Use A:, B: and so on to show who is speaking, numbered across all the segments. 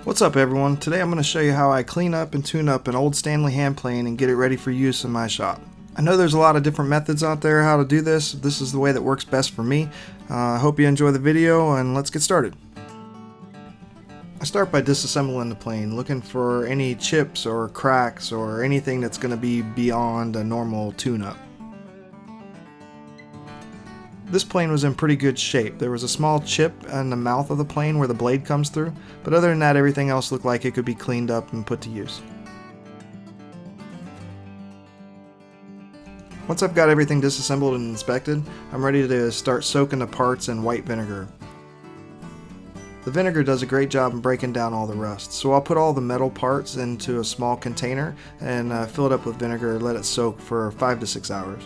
A: What's up everyone? Today I'm going to show you how I clean up and tune up an old Stanley hand plane and get it ready for use in my shop. I know there's a lot of different methods out there how to do this. This is the way that works best for me. I hope you enjoy the video and let's get started. I start by disassembling the plane, looking for any chips or cracks or anything that's going to be beyond a normal tune-up. This plane was in pretty good shape. There was a small chip in the mouth of the plane where the blade comes through, but other than that everything else looked like it could be cleaned up and put to use. Once I've got everything disassembled and inspected, I'm ready to start soaking the parts in white vinegar. The vinegar does a great job in breaking down all the rust, so I'll put all the metal parts into a small container and fill it up with vinegar and let it soak for 5 to 6 hours.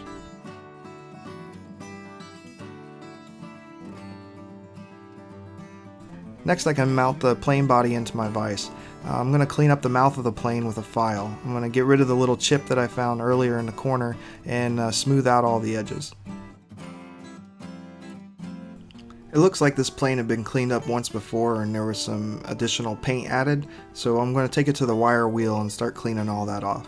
A: Next I can mount the plane body into my vise. I'm going to clean up the mouth of the plane with a file. I'm going to get rid of the little chip that I found earlier in the corner and smooth out all the edges. It looks like this plane had been cleaned up once before and there was some additional paint added, so I'm going to take it to the wire wheel and start cleaning all that off.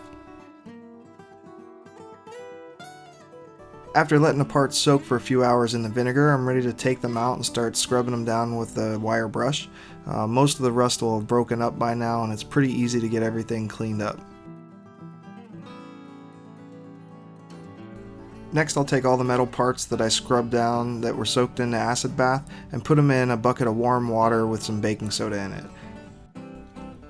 A: After letting the parts soak for a few hours in the vinegar, I'm ready to take them out and start scrubbing them down with the wire brush. Most of the rust will have broken up by now and it's pretty easy to get everything cleaned up. Next I'll take all the metal parts that I scrubbed down that were soaked in the acid bath and put them in a bucket of warm water with some baking soda in it.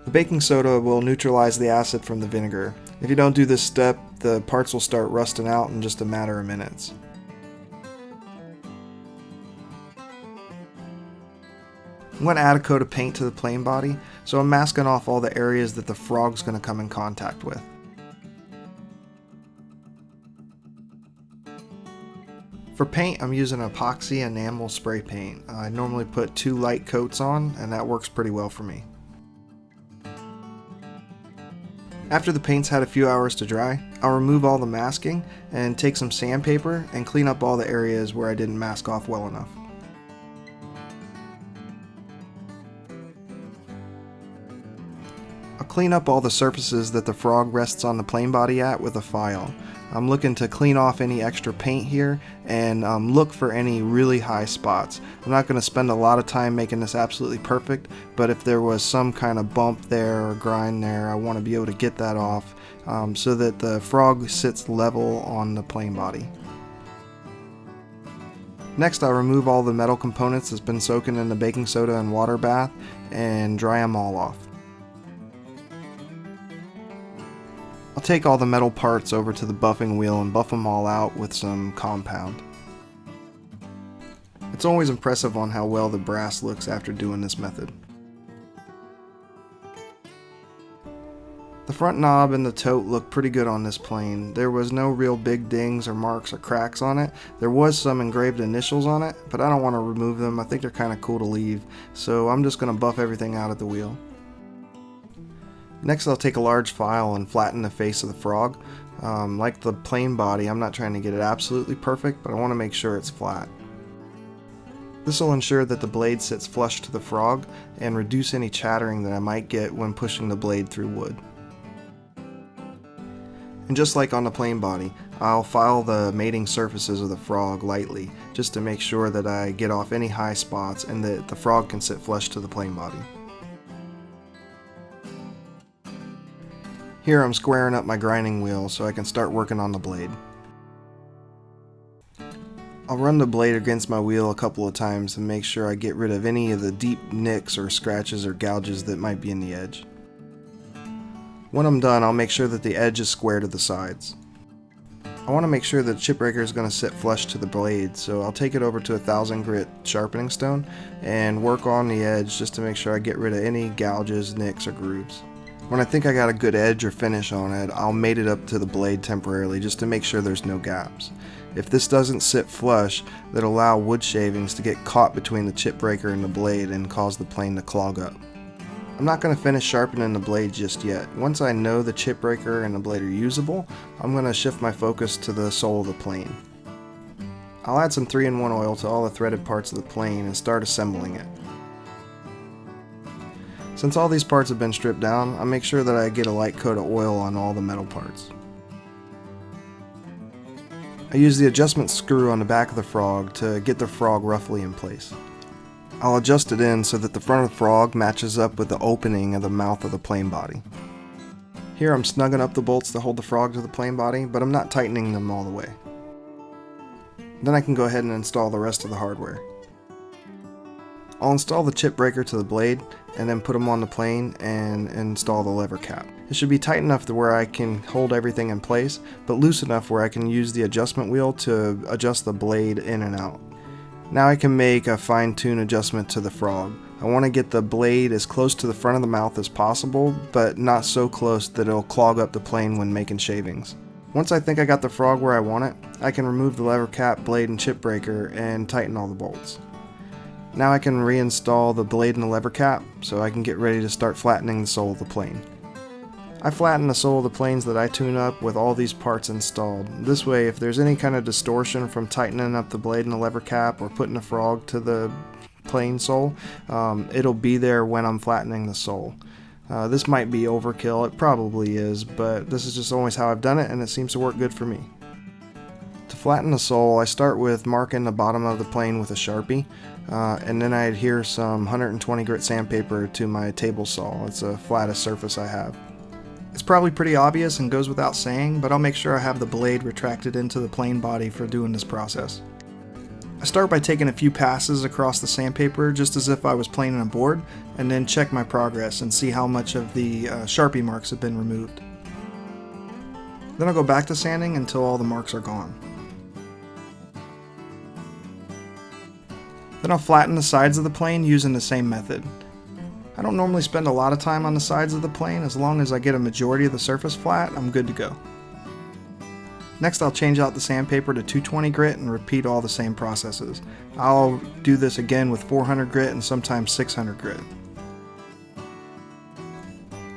A: The baking soda will neutralize the acid from the vinegar. If you don't do this step, the parts will start rusting out in just a matter of minutes. I'm going to add a coat of paint to the plane body, so I'm masking off all the areas that the frog's going to come in contact with. For paint, I'm using epoxy enamel spray paint. I normally put 2 light coats on, and that works pretty well for me. After the paint's had a few hours to dry, I'll remove all the masking and take some sandpaper and clean up all the areas where I didn't mask off well enough. I'll clean up all the surfaces that the frog rests on the plane body at with a file. I'm looking to clean off any extra paint here and look for any really high spots. I'm not going to spend a lot of time making this absolutely perfect, but if there was some kind of bump there or grind there, I want to be able to get that off so that the frog sits level on the plane body. Next I'll remove all the metal components that's been soaking in the baking soda and water bath and dry them all off. I'll take all the metal parts over to the buffing wheel and buff them all out with some compound. It's always impressive on how well the brass looks after doing this method. The front knob and the tote look pretty good on this plane. There was no real big dings or marks or cracks on it. There was some engraved initials on it, but I don't want to remove them. I think they're kind of cool to leave, so I'm just going to buff everything out at the wheel. Next I'll take a large file and flatten the face of the frog. Like the plane body, I'm not trying to get it absolutely perfect, but I want to make sure it's flat. This will ensure that the blade sits flush to the frog and reduce any chattering that I might get when pushing the blade through wood. And just like on the plane body, I'll file the mating surfaces of the frog lightly, just to make sure that I get off any high spots and that the frog can sit flush to the plane body. Here I'm squaring up my grinding wheel so I can start working on the blade. I'll run the blade against my wheel a couple of times to make sure I get rid of any of the deep nicks or scratches or gouges that might be in the edge. When I'm done, I'll make sure that the edge is square to the sides. I want to make sure that the chip breaker is going to sit flush to the blade, so I'll take it over to a 1000 grit sharpening stone and work on the edge just to make sure I get rid of any gouges, nicks, or grooves. When I think I got a good edge or finish on it, I'll mate it up to the blade temporarily just to make sure there's no gaps. If this doesn't sit flush, that'll allow wood shavings to get caught between the chip breaker and the blade and cause the plane to clog up. I'm not going to finish sharpening the blade just yet. Once I know the chip breaker and the blade are usable, I'm going to shift my focus to the sole of the plane. I'll add some 3-in-1 oil to all the threaded parts of the plane and start assembling it. Since all these parts have been stripped down, I make sure that I get a light coat of oil on all the metal parts. I use the adjustment screw on the back of the frog to get the frog roughly in place. I'll adjust it in so that the front of the frog matches up with the opening of the mouth of the plane body. Here I'm snugging up the bolts to hold the frog to the plane body, but I'm not tightening them all the way. Then I can go ahead and install the rest of the hardware. I'll install the chip breaker to the blade and then put them on the plane and install the lever cap. It should be tight enough to where I can hold everything in place, but loose enough where I can use the adjustment wheel to adjust the blade in and out. Now I can make a fine-tune adjustment to the frog. I want to get the blade as close to the front of the mouth as possible, but not so close that it'll clog up the plane when making shavings. Once I think I got the frog where I want it, I can remove the lever cap, blade, and chip breaker and tighten all the bolts. Now I can reinstall the blade and the lever cap so I can get ready to start flattening the sole of the plane. I flatten the sole of the planes that I tune up with all these parts installed. This way, if there's any kind of distortion from tightening up the blade and the lever cap or putting a frog to the plane sole, it'll be there when I'm flattening the sole. This might be overkill, it probably is, but this is just always how I've done it and it seems to work good for me. To flatten the sole, I start with marking the bottom of the plane with a Sharpie, and then I adhere some 120 grit sandpaper to my table saw. It's the flattest surface I have. It's probably pretty obvious and goes without saying, but I'll make sure I have the blade retracted into the plane body for doing this process. I start by taking a few passes across the sandpaper just as if I was planing a board, and then check my progress and see how much of the Sharpie marks have been removed. Then I'll go back to sanding until all the marks are gone. Then I'll flatten the sides of the plane using the same method. I don't normally spend a lot of time on the sides of the plane. As long as I get a majority of the surface flat, I'm good to go. Next I'll change out the sandpaper to 220 grit and repeat all the same processes. I'll do this again with 400 grit and sometimes 600 grit.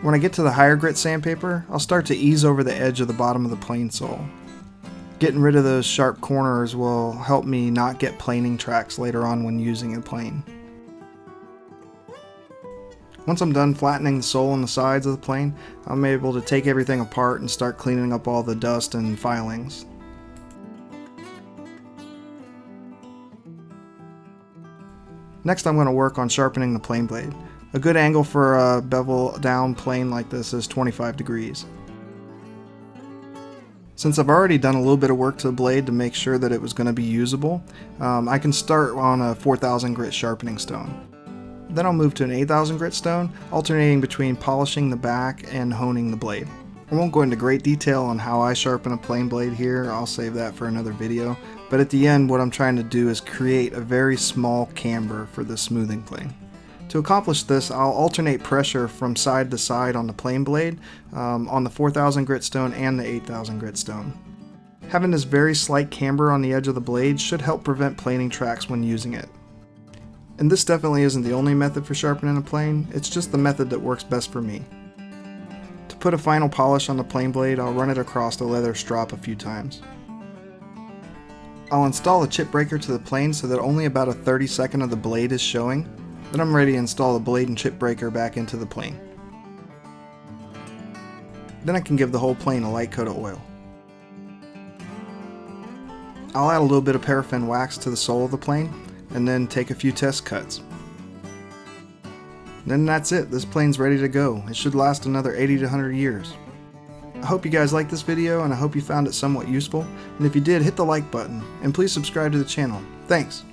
A: When I get to the higher grit sandpaper, I'll start to ease over the edge of the bottom of the plane sole. Getting rid of those sharp corners will help me not get planing tracks later on when using a plane. Once I'm done flattening the sole on the sides of the plane, I'm able to take everything apart and start cleaning up all the dust and filings. Next I'm going to work on sharpening the plane blade. A good angle for a bevel down plane like this is 25 degrees. Since I've already done a little bit of work to the blade to make sure that it was going to be usable, I can start on a 4000 grit sharpening stone. Then I'll move to an 8000 grit stone, alternating between polishing the back and honing the blade. I won't go into great detail on how I sharpen a plane blade here, I'll save that for another video, but at the end what I'm trying to do is create a very small camber for the smoothing plane. To accomplish this, I'll alternate pressure from side to side on the plane blade, on the 4000 grit stone and the 8000 grit stone. Having this very slight camber on the edge of the blade should help prevent planing tracks when using it. And this definitely isn't the only method for sharpening a plane, it's just the method that works best for me. To put a final polish on the plane blade, I'll run it across the leather strop a few times. I'll install the chip breaker to the plane so that only about a 32nd of the blade is showing. Then I'm ready to install the blade and chip breaker back into the plane. Then I can give the whole plane a light coat of oil. I'll add a little bit of paraffin wax to the sole of the plane, and then take a few test cuts. Then that's it, this plane's ready to go. It should last another 80 to 100 years. I hope you guys liked this video and I hope you found it somewhat useful, and if you did, hit the like button, and please subscribe to the channel. Thanks!